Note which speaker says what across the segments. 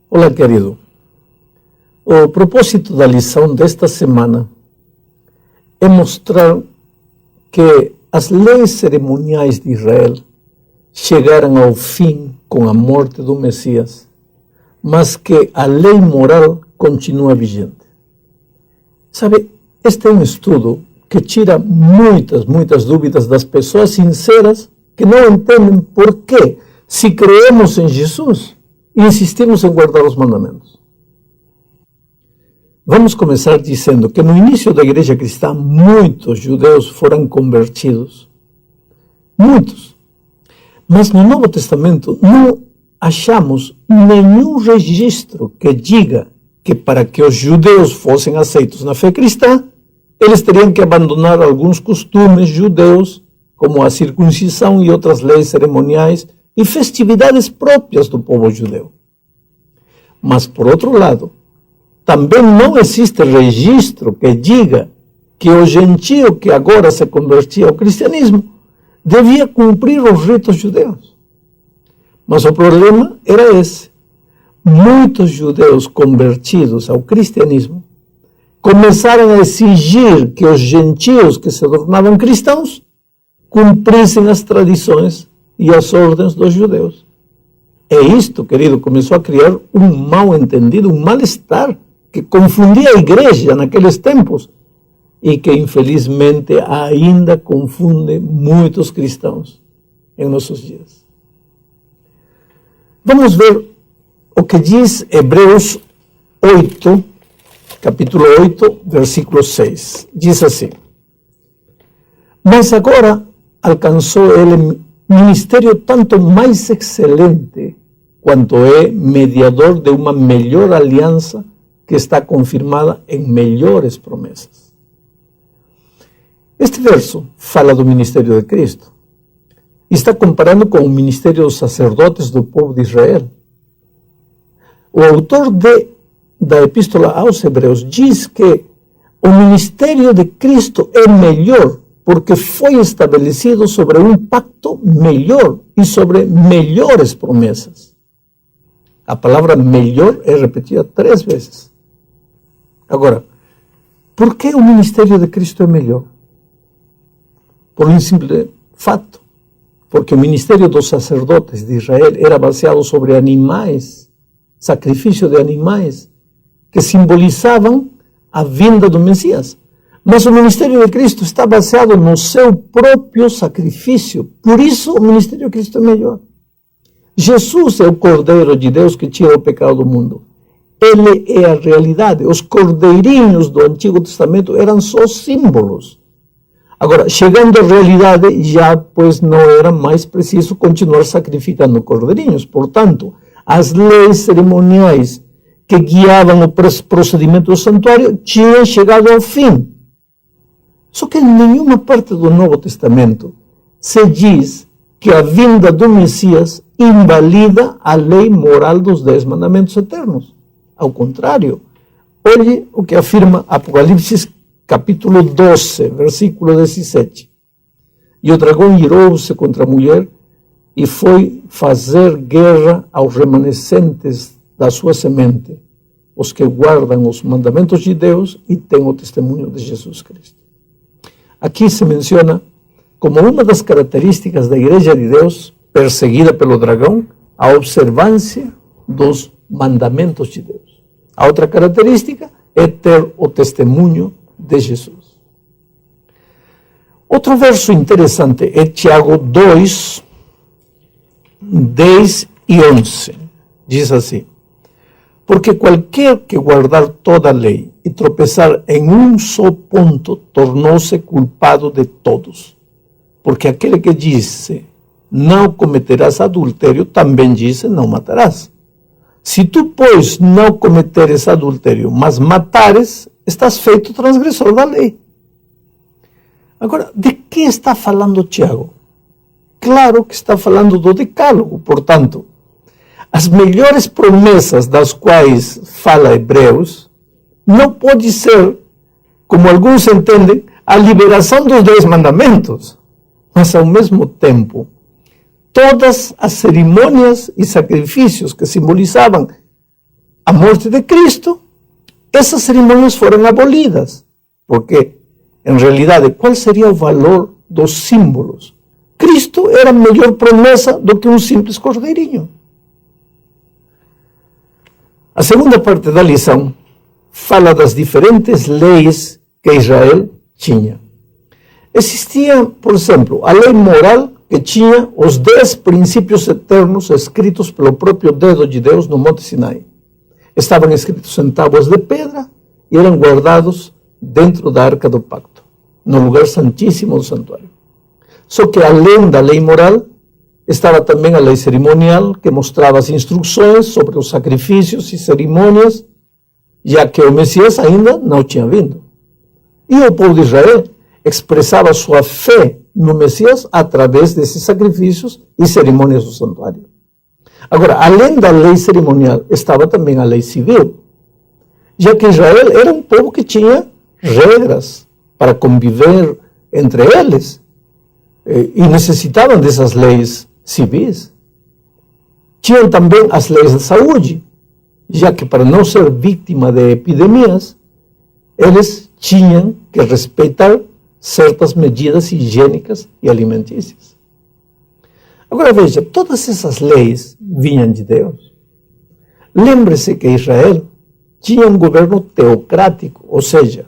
Speaker 1: Olá, querido. O propósito da lição desta semana é mostrar que as leis cerimoniais de Israel chegaram ao fim com a morte do Messias, mas que a lei moral continua vigente. Sabe, este é um estudo que tira muitas dúvidas das pessoas sinceras que não entendem por que, se creemos em Jesus, insistimos em guardar os mandamentos. Vamos começar dizendo que no início da igreja cristã, muitos judeus foram convertidos. Muitos. Mas no Novo Testamento não achamos nenhum registro que diga que para que os judeus fossem aceitos na fé cristã, eles teriam que abandonar alguns costumes judeus, como a circuncisão e outras leis cerimoniais e festividades próprias do povo judeu. Mas, por outro lado, também não existe registro que diga que o gentio que agora se convertia ao cristianismo devia cumprir os ritos judeus. Mas o problema era esse. Muitos judeus convertidos ao cristianismo começaram a exigir que os gentios que se tornavam cristãos cumprissem as tradições e as ordens dos judeus. É isto, querido, começou a criar um mal-entendido, um mal-estar que confundia a igreja naqueles tempos e que, infelizmente, ainda confunde muitos cristãos em nossos dias. Vamos ver o que diz Hebreus 8, capítulo 8, versículo 6. Diz assim: mas agora alcançou ele ministério tanto mais excelente quanto é mediador de uma melhor aliança que está confirmada em melhores promessas. Este verso fala do ministério de Cristo. Está comparando com o ministério dos sacerdotes do povo de Israel. O autor da Epístola aos Hebreus diz que o ministério de Cristo é melhor porque foi estabelecido sobre um pacto melhor e sobre melhores promessas. A palavra melhor é repetida 3 vezes. Agora, por que o ministério de Cristo é melhor? Por um simples fato. Porque o ministério dos sacerdotes de Israel era baseado sobre animais, sacrifício de animais, que simbolizavam a vinda do Messias. Mas o ministério de Cristo está baseado no seu próprio sacrifício. Por isso, o ministério de Cristo é melhor. Jesus é o Cordeiro de Deus que tira o pecado do mundo. Ele é a realidade. Os cordeirinhos do Antigo Testamento eram só símbolos. Agora, chegando à realidade, já pois não era mais preciso continuar sacrificando cordeirinhos. Portanto, as leis cerimoniais que guiavam o procedimento do santuário tinham chegado ao fim. Só que em nenhuma parte do Novo Testamento se diz que a vinda do Messias invalida a lei moral dos 10 mandamentos eternos. Ao contrário, olhe o que afirma Apocalipse capítulo 12, versículo 17. E o dragão irou-se contra a mulher e foi fazer guerra aos remanescentes da sua semente, os que guardam os mandamentos de Deus e têm o testemunho de Jesus Cristo. Aqui se menciona como uma das características da Igreja de Deus, perseguida pelo dragão, a observância dos mandamentos de Deus. A outra característica é ter o testemunho de Jesus. Outro verso interessante é Tiago 2, 10 e 11. Diz assim: porque qualquer que guardar toda a lei e tropeçar em um só ponto, tornou-se culpado de todos. Porque aquele que disse, não cometerás adultério, também disse, não matarás. Se tu, pois, não cometeres adultério, mas matares, estás feito transgressor da lei. Agora, de que está falando Tiago? Claro que está falando do decálogo, portanto, as melhores promessas das quais fala Hebreus não pode ser, como alguns entendem, a liberação dos 10 mandamentos, mas ao mesmo tempo, todas as cerimônias e sacrifícios que simbolizavam a morte de Cristo, essas cerimônias foram abolidas. Porque, em realidade, qual seria o valor dos símbolos? Cristo era a melhor promessa do que um simples cordeirinho. A segunda parte da lição fala das diferentes leis que Israel tinha. Existia, por exemplo, a lei moral que tinha os 10 princípios eternos escritos pelo próprio dedo de Deus no Monte Sinai. Estavam escritos em tábuas de pedra e eram guardados dentro da Arca do Pacto, no lugar santíssimo do santuário. Só que além da lei moral, estava também a lei cerimonial, que mostrava as instruções sobre os sacrifícios e cerimônias, já que o Messias ainda não tinha vindo. E o povo de Israel expressava sua fé no Messias através desses sacrifícios e cerimônias do santuário. Agora, além da lei cerimonial, estava também a lei civil, já que Israel era um povo que tinha regras para conviver entre eles e necessitavam dessas leis civis. Tinham também as leis de saúde, já que para não ser vítima de epidemias, eles tinham que respeitar certas medidas higiênicas e alimentícias. Agora veja, todas essas leis vinham de Deus. Lembre-se que Israel tinha um governo teocrático, ou seja,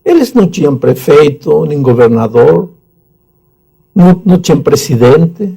Speaker 1: eles não tinham prefeito, nem governador, não tinham presidente.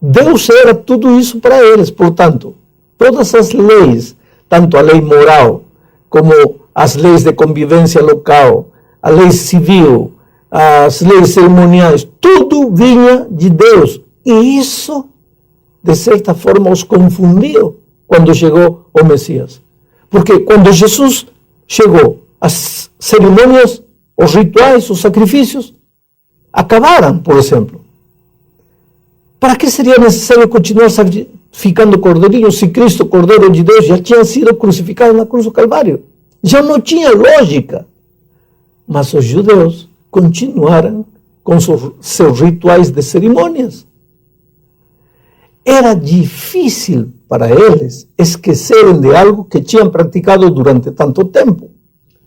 Speaker 1: Deus era tudo isso para eles. Portanto, todas as leis, tanto a lei moral, como as leis de convivência local, a lei civil, as leis cerimoniais, tudo vinha de Deus. E isso, de certa forma, os confundiu quando chegou o Messias. Porque quando Jesus chegou, as cerimônias, os rituais, os sacrifícios, acabaram, por exemplo. Para que seria necessário continuar sacrificando cordeirinho se Cristo, Cordeiro de Deus, já tinha sido crucificado na cruz do Calvário? Já não tinha lógica. Mas os judeus continuaram com seus rituais de cerimônias. Era difícil para eles esquecerem de algo que tinham praticado durante tanto tempo.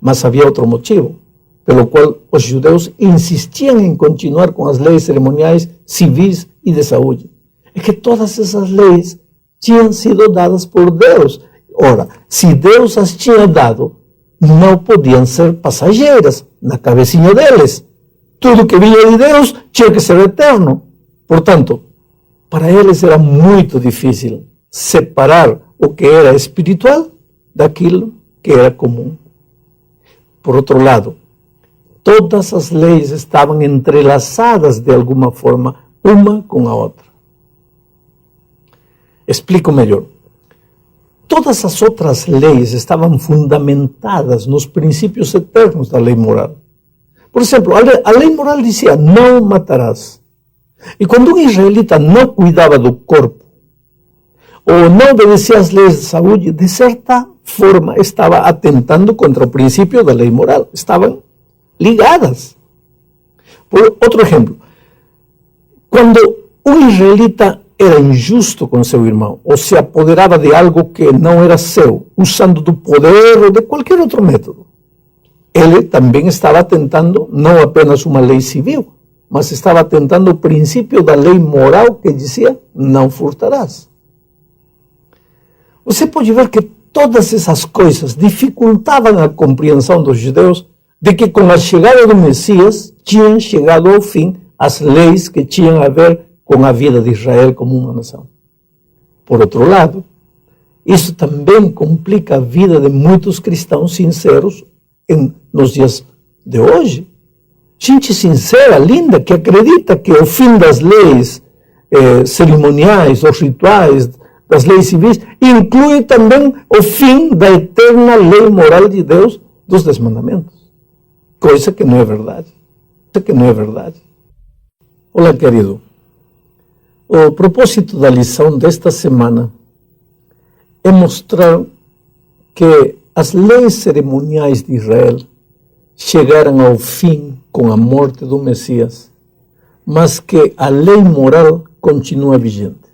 Speaker 1: Mas havia outro motivo, pelo qual os judeus insistiam em continuar com as leis cerimoniais, civis e de saúde. É que todas essas leis tinham sido dadas por Deus. Ora, se Deus as tinha dado, não podiam ser passageiras na cabecinha deles. Tudo que vinha de Deus tinha que ser eterno. Portanto, para eles era muito difícil separar o que era espiritual daquilo que era comum. Por outro lado, todas as leis estavam entrelaçadas de alguma forma, uma com a outra. Explico melhor. Todas as outras leis estavam fundamentadas nos princípios eternos da lei moral. Por exemplo, a lei moral dizia, não matarás. E quando um israelita não cuidava do corpo, ou não obedecia às leis de saúde, de certa forma estava atentando contra o princípio da lei moral. Estavam ligadas. Por outro exemplo, quando um israelita era injusto com seu irmão, ou se apoderava de algo que não era seu, usando do poder ou de qualquer outro método, ele também estava atentando não apenas uma lei civil, mas estava atentando o princípio da lei moral que dizia, não furtarás. Você pode ver que todas essas coisas dificultavam a compreensão dos judeus de que com a chegada do Messias tinham chegado ao fim as leis que tinham a ver com a vida de Israel como uma nação. Por outro lado, isso também complica a vida de muitos cristãos sinceros nos dias de hoje. Gente sincera, linda, que acredita que o fim das leis cerimoniais, os rituais, das leis civis, inclui também o fim da eterna lei moral de Deus dos 10 mandamentos. Coisa que não é verdade. Coisa que não é verdade. Olá, querido. O propósito da lição desta semana é mostrar que as leis cerimoniais de Israel chegaram ao fim com a morte do Messias, mas que a lei moral continua vigente.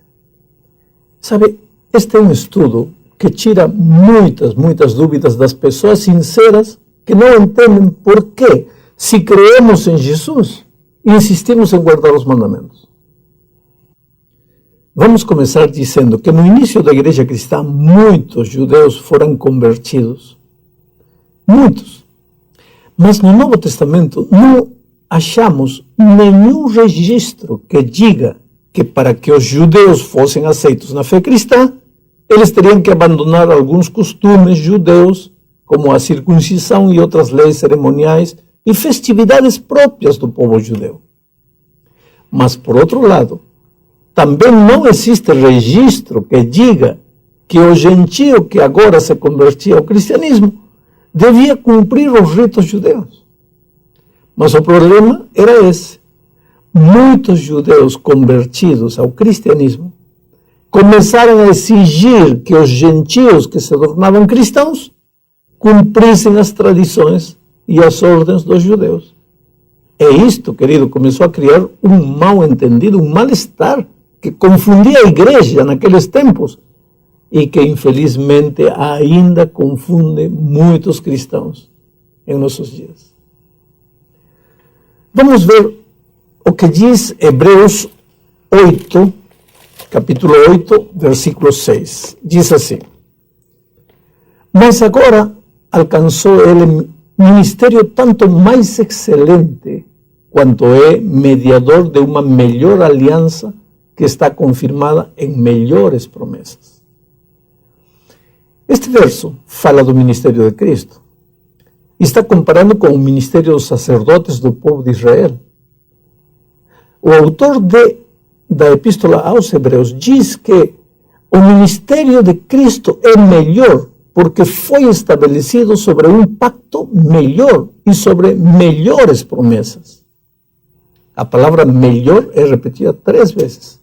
Speaker 1: Sabe, este é um estudo que tira muitas dúvidas das pessoas sinceras que não entendem por que, se creemos em Jesus, insistimos em guardar os mandamentos. Vamos começar dizendo que no início da igreja cristã muitos judeus foram convertidos. Muitos. Mas no Novo Testamento não achamos nenhum registro que diga que para que os judeus fossem aceitos na fé cristã, eles teriam que abandonar alguns costumes judeus, como a circuncisão e outras leis cerimoniais e festividades próprias do povo judeu. Mas, por outro lado, também não existe registro que diga que o gentio que agora se convertia ao cristianismo devia cumprir os ritos judeus. Mas o problema era esse. Muitos judeus convertidos ao cristianismo começaram a exigir que os gentios que se tornavam cristãos cumprissem as tradições e as ordens dos judeus. E isto, querido, começou a criar um mal-entendido, um mal-estar que confundia a igreja naqueles tempos e que, infelizmente, ainda confunde muitos cristãos em nossos dias. Vamos ver o que diz Hebreus 8, capítulo 8, versículo 6. Diz assim: mas agora alcançou ele ministério tanto mais excelente quanto é mediador de uma melhor aliança que está confirmada em melhores promessas. Este verso fala do ministério de Cristo. Está comparando com o ministério dos sacerdotes do povo de Israel. O autor da Epístola aos Hebreus diz que o ministério de Cristo é melhor porque foi estabelecido sobre um pacto melhor e sobre melhores promessas. A palavra melhor é repetida 3 vezes.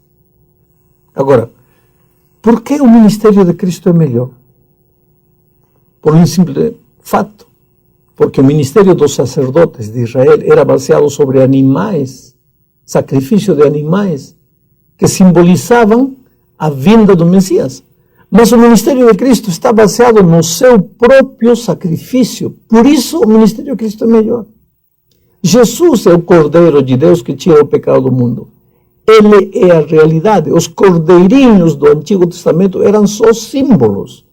Speaker 1: Agora, por que o ministério de Cristo é melhor? Por um simples fato. Porque o ministério dos sacerdotes de Israel era baseado sobre animais, sacrifício de animais, que simbolizavam a vinda do Messias. Mas o ministério de Cristo está baseado no seu próprio sacrifício. Por isso, o ministério de Cristo é melhor. Jesus é o Cordeiro de Deus que tira o pecado do mundo. Ele é a realidade. Os cordeirinhos do Antigo Testamento eram só símbolos.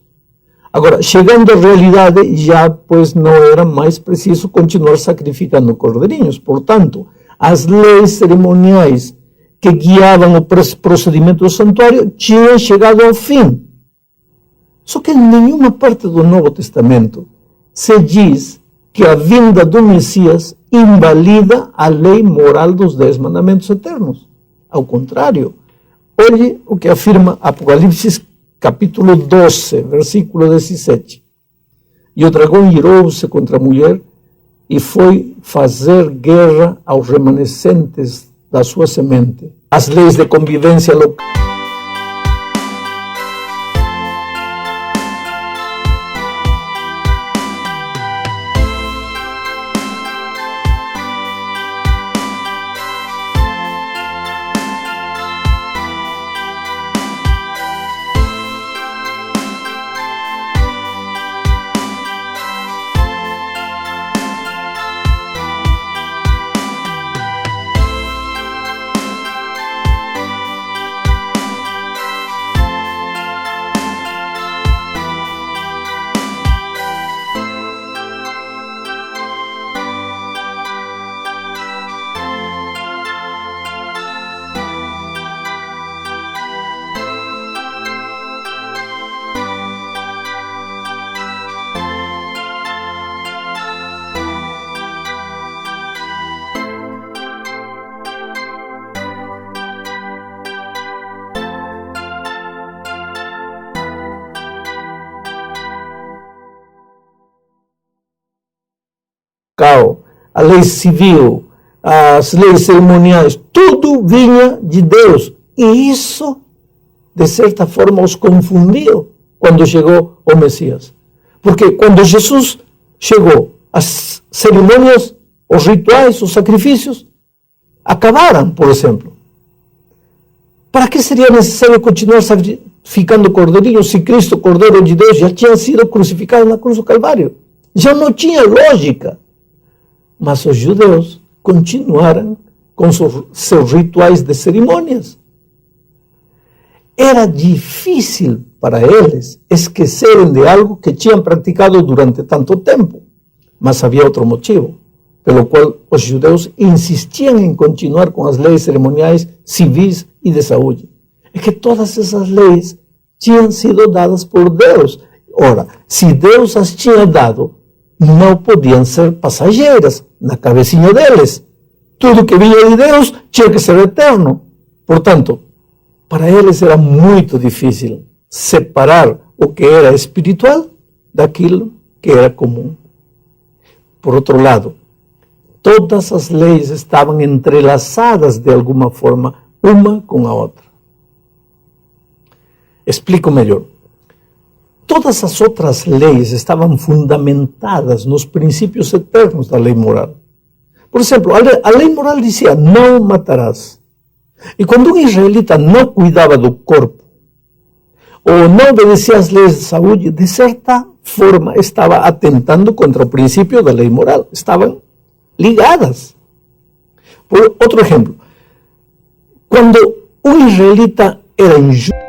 Speaker 1: Agora, chegando à realidade, já pois não era mais preciso continuar sacrificando cordeirinhos. Portanto, as leis cerimoniais que guiavam o procedimento do santuário tinham chegado ao fim. Só que em nenhuma parte do Novo Testamento se diz que a vinda do Messias invalida a lei moral dos 10 mandamentos eternos. Ao contrário, olhe o que afirma Apocalipse capítulo 12, versículo 17. E o dragão irou-se contra a mulher e foi fazer guerra aos remanescentes da sua semente. As leis de convivência local. A lei civil, as leis cerimoniais, tudo vinha de Deus. E isso, de certa forma, os confundiu quando chegou o Messias. Porque quando Jesus chegou, as cerimônias, os rituais, os sacrifícios, acabaram, por exemplo. Para que seria necessário continuar ficando cordeirinho, se Cristo, Cordeiro de Deus, já tinha sido crucificado na cruz do Calvário. Já não tinha lógica. Mas os judeus continuaram com seus rituais de cerimônias. Era difícil para eles esquecerem de algo que tinham praticado durante tanto tempo. Mas havia outro motivo, pelo qual os judeus insistiam em continuar com as leis cerimoniais, civis e de saúde. É que todas essas leis tinham sido dadas por Deus. Ora, se Deus as tinha dado, não podiam ser passageiras na cabecinha deles. Tudo que vinha de Deus tinha que ser eterno. Portanto, para eles era muito difícil separar o que era espiritual daquilo que era comum. Por outro lado, todas as leis estavam entrelaçadas de alguma forma, uma com a outra. Explico melhor. Todas as outras leis estavam fundamentadas nos princípios eternos da lei moral. Por exemplo, a lei moral dizia, não matarás. E quando um israelita não cuidava do corpo, ou não obedecia às leis de saúde, de certa forma estava atentando contra o princípio da lei moral. Estavam ligadas. Por outro exemplo, quando um israelita era injusto,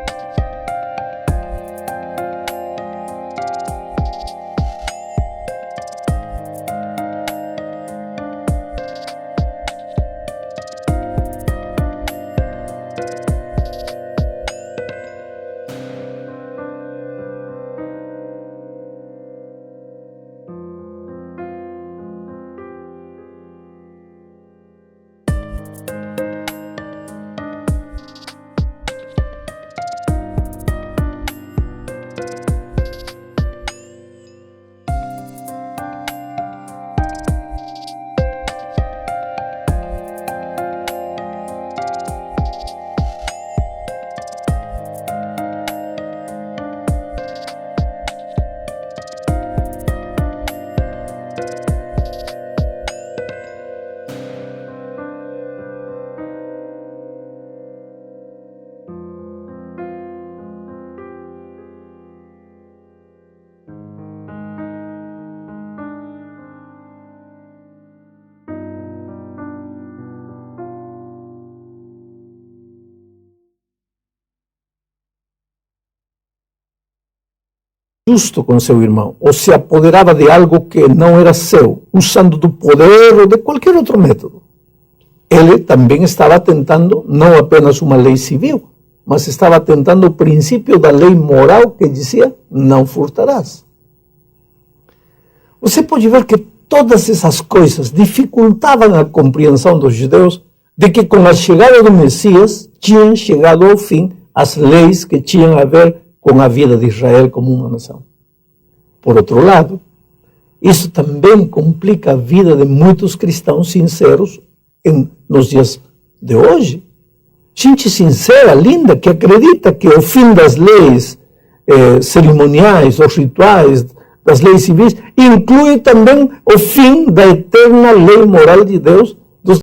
Speaker 1: justo com seu irmão, ou se apoderava de algo que não era seu, usando do poder ou de qualquer outro método. Ele também estava atentando não apenas uma lei civil, mas estava atentando o princípio da lei moral que dizia, não furtarás. Você pode ver que todas essas coisas dificultavam a compreensão dos judeus de que com a chegada do Messias tinham chegado ao fim as leis que tinham a ver com a vida de Israel como uma nação. Por outro lado, isso também complica a vida de muitos cristãos sinceros nos dias de hoje. Gente sincera, linda, que acredita que o fim das leis cerimoniais, os rituais, das leis civis, inclui também o fim da eterna lei moral de Deus